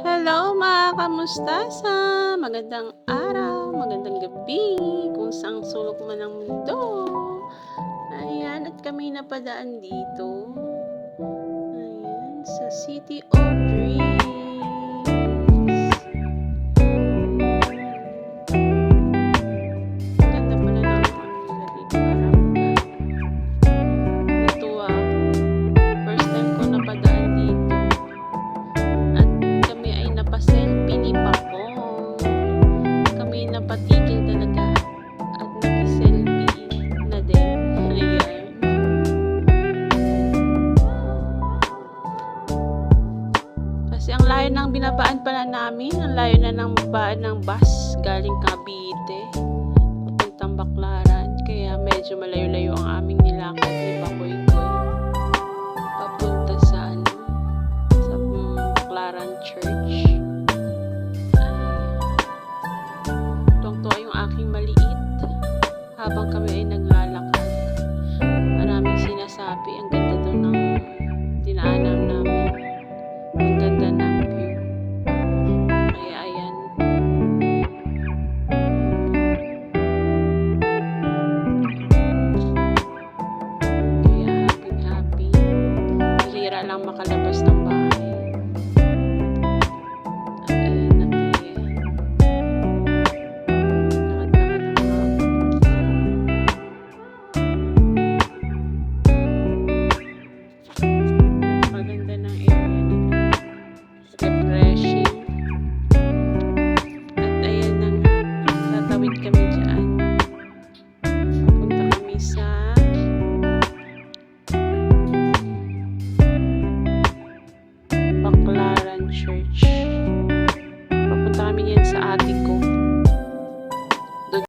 Hello mga kamustasa! Magandang araw, magandang gabi, kung saang sulok man ng mundo. Ayan, at kami napadaan dito. Ayan, sa City of Dreams. Ganda pala ng nila dito, parang natuwa ako. First time ko napadaan dito. At kami ay napaselfie ni Pakong. Kami napatigil talaga at nag-selfie na din. Ayan. Kasi ang layo ng binabaan pala namin, ang layo na ng baan ng bus galing Cavite papuntang Baclaran. Kaya medyo malayo-layo ang aming nilakad ni Pakoy papunta sa sa Baclaran Church. Tuwang-tuwa yung aking maliit habang kami ay naglalakad. Maraming sinasabi, ang ganda doon ng dinaanan namin. Ang ganda ng view. Kaya ayan. Kaya happy. Bihira lang makalabas ng bahay. At ayan, lakad-lakad ng maganda ng area nila. Refreshing. At ayan na nga, tatawid kami dyan. Punta kami sa Baclaran Church. Papunta kami yan sa ate ko.